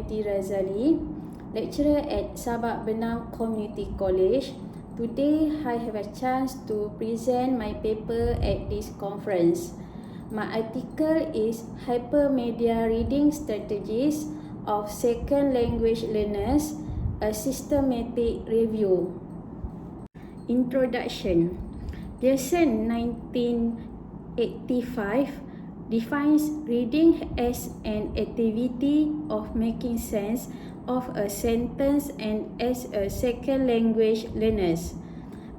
Razalli, lecturer at Sabak Benam Community College. Today, I have a chance to present my paper at this conference. My article is Hypermedia Reading Strategies of Second Language Learners, a Systematic Review. Introduction. Pearson 1985 defines reading as an activity of making sense of a sentence and as a second language learners.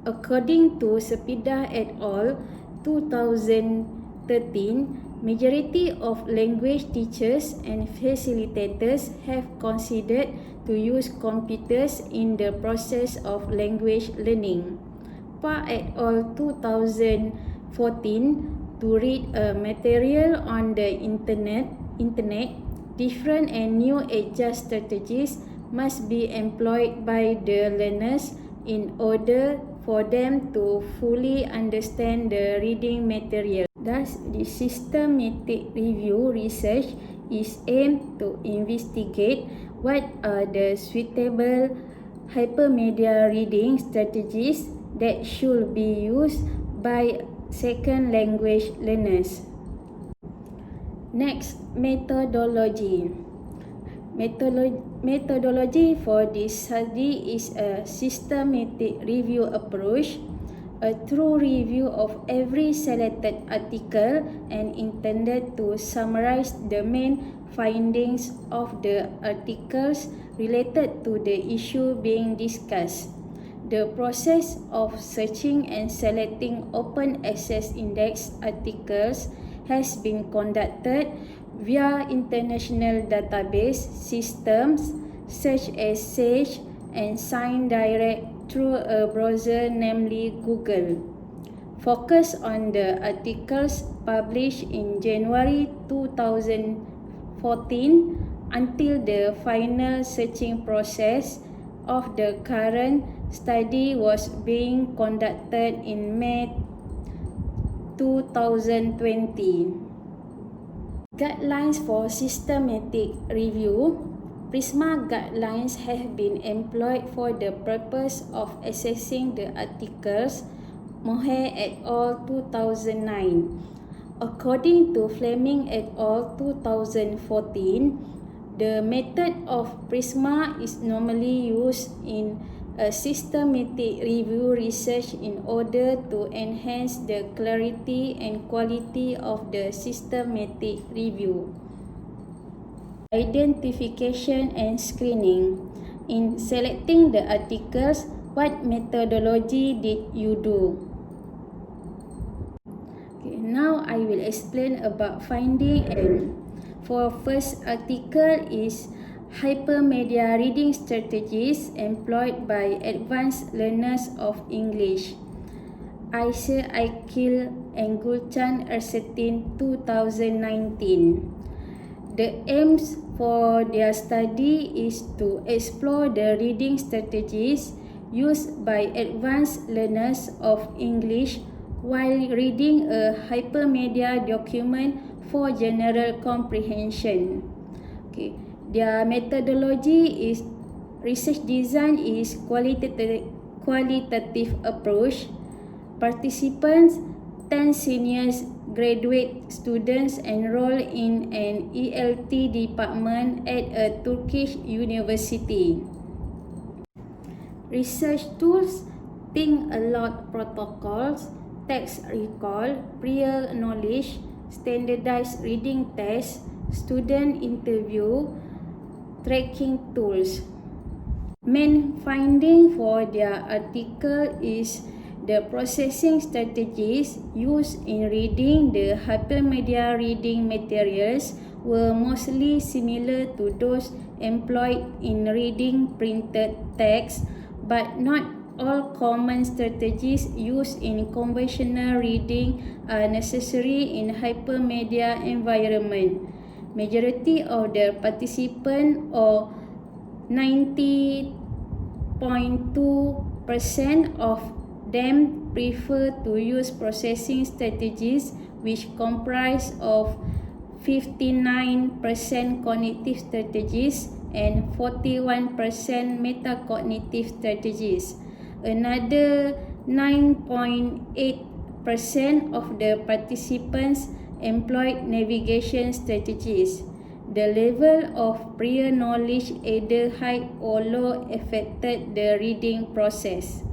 According to Sepida et al. 2013, majority of language teachers and facilitators have considered to use computers in the process of language learning. Pa et al. 2014 to read a material on the internet, different and new adjust strategies must be employed by the learners in order for them to fully understand the reading material. Thus, the systematic review research is aimed to investigate what are the suitable hypermedia reading strategies that should be used by second language learners. Next, methodology. Methodology for this study is a systematic review approach, a true review of every selected article and intended to summarize the main findings of the articles related to the issue being discussed. The process of searching and selecting open access index articles has been conducted via international database systems such as Sage and ScienDirect through a browser namely Google. Focus on the articles published in January 2014 until the final searching process of the current study was being conducted in May 2020. Guidelines for systematic review. PRISMA guidelines have been employed for the purpose of assessing the articles. Mohe et al. 2009. According to Fleming et al. 2014, the method of PRISMA is normally used in a systematic review research in order to enhance the clarity and quality of the systematic review. Identification and screening. In selecting the articles, what methodology did you do? Okay, now I will explain about finding and for first article is Hypermedia Reading Strategies Employed by Advanced Learners of English. ICSSIT and Gulchan Ersetin 2019. The aims for their study is to explore the reading strategies used by advanced learners of English while reading a hypermedia document for general comprehension. Okay. Their methodology is research design is qualitative approach. Participants 10 seniors graduate students enroll in an ELT department at a Turkish university. Research tools: think aloud protocols, text recall, prior knowledge, standardized reading tests, student interview, tracking tools. Main finding for their article is the processing strategies used in reading the hypermedia reading materials were mostly similar to those employed in reading printed text, but not all common strategies used in conventional reading are necessary in hypermedia environment. Majority of the participants, or 90.2% of them, prefer to use processing strategies, which comprise of 59% cognitive strategies, and 41% metacognitive strategies. Another 9.8% of the participants employed navigation strategies. The level of prior knowledge either high or low affected the reading process.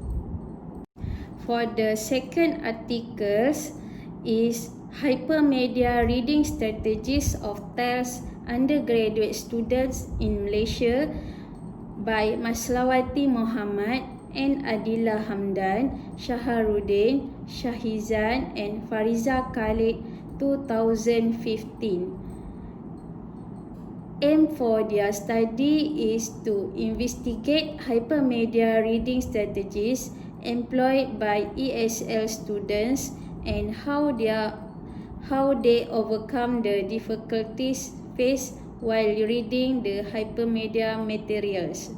For the second article is Hypermedia Reading Strategies of TELS Undergraduate Students in Malaysia by Maslawati Muhammad and Adila Hamdan, Shaharuddin, Shahizan and Fariza Khalid 2015. Aim for their study is to investigate hypermedia reading strategies employed by ESL students and how they overcome the difficulties faced while reading the hypermedia materials.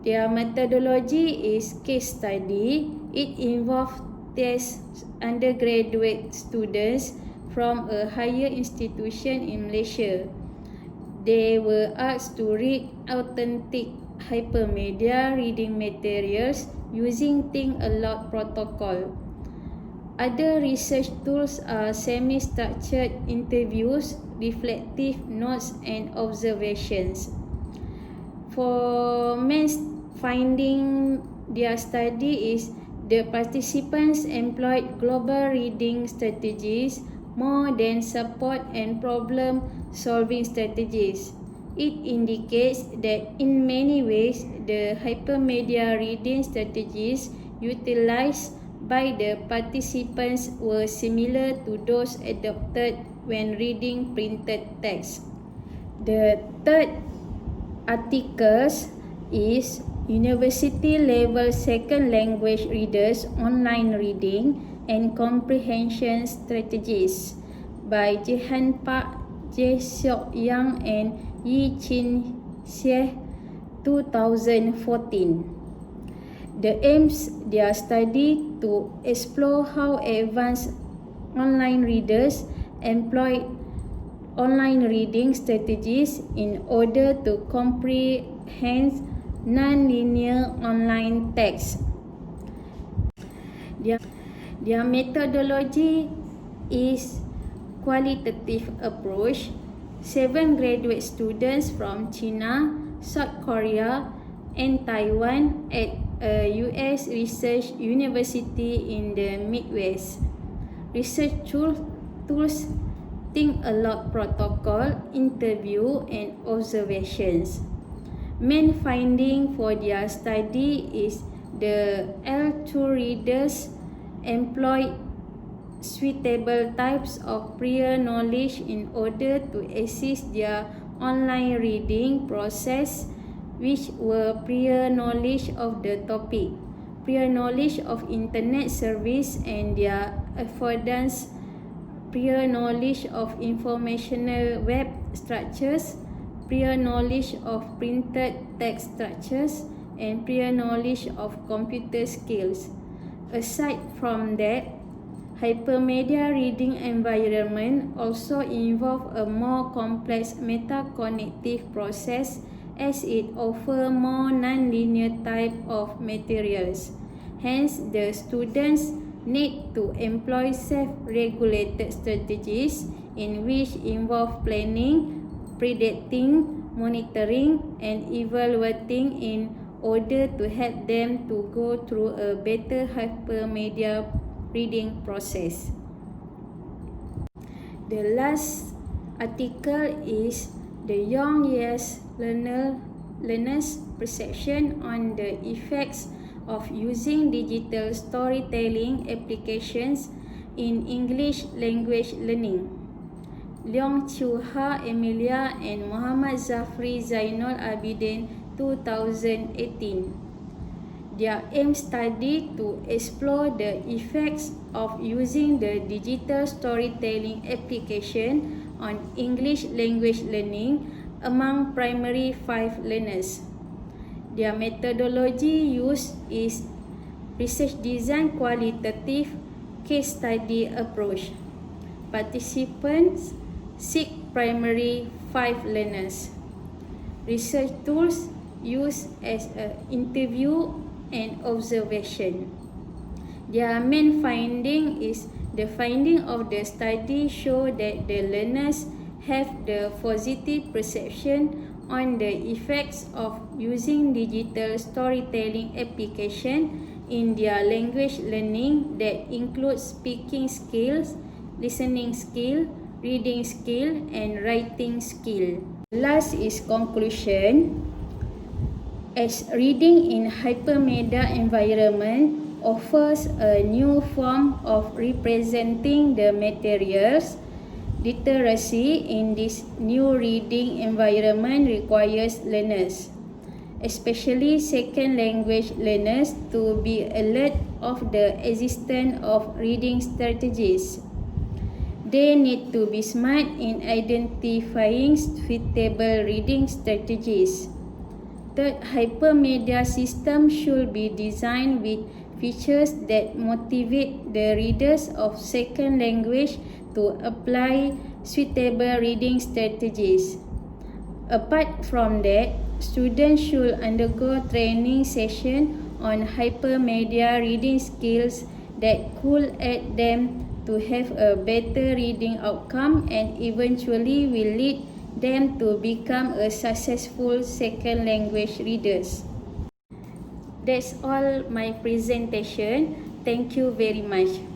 Their methodology is case study. It involves tests undergraduate students from a higher institution in Malaysia. They were asked to read authentic hypermedia reading materials using Think Aloud protocol. Other research tools are semi-structured interviews, reflective notes and observations. For main finding their study is the participants employed global reading strategies more than support and problem-solving strategies. It indicates that in many ways, the hypermedia reading strategies utilized by the participants were similar to those adopted when reading printed text. The third article is University-level second language readers online reading and comprehension strategies by Jehan Park, Jae Seok Yang and Yi Chin Sieh 2014. The aims their study to explore how advanced online readers employ online reading strategies in order to comprehend non-linear online text. Their methodology is qualitative approach. 7 graduate students from China, South Korea, and Taiwan at a US research university in the Midwest. Research tools Think Aloud protocol, interview, and observations. Main finding for their study is the L2 readers employ suitable types of prior knowledge in order to assist their online reading process, which were prior knowledge of the topic, prior knowledge of internet service and their affordance, prior knowledge of informational web structures, prior knowledge of printed text structures, and prior knowledge of computer skills. Aside from that, hypermedia reading environment also involve a more complex metacognitive process as it offers more non-linear type of materials. Hence, the students need to employ self-regulated strategies in which involve planning, predicting, monitoring, and evaluating in order to help them to go through a better hypermedia reading process. The last article is the young years learners' perception on the effects of using digital storytelling applications in English language learning. Leong Chiu Ha Emilia and Muhammad Zafri Zainul Abidin 2018. Their aim study to explore the effects of using the digital storytelling application on English language learning among primary 5 learners. Their methodology used is research design qualitative case study approach. Participants 6 primary 5 learners. research tools used as an interview and observation. Their main finding is the finding of the study show that the learners have the positive perception on the effects of using digital storytelling application in their language learning that includes speaking skills, listening skill, reading skill, and writing skill. Last is conclusion. As reading in hypermedia environment offers a new form of representing the materials, literacy in this new reading environment requires learners, especially second language learners, to be alert of the existence of reading strategies. They need to be smart in identifying suitable reading strategies. The hypermedia system should be designed with features that motivate the readers of second language to apply suitable reading strategies. Apart from that, students should undergo training sessions on hypermedia reading skills that could aid them to have a better reading outcome and eventually will lead them to become a successful second language readers. That's all my presentation. Thank you very much.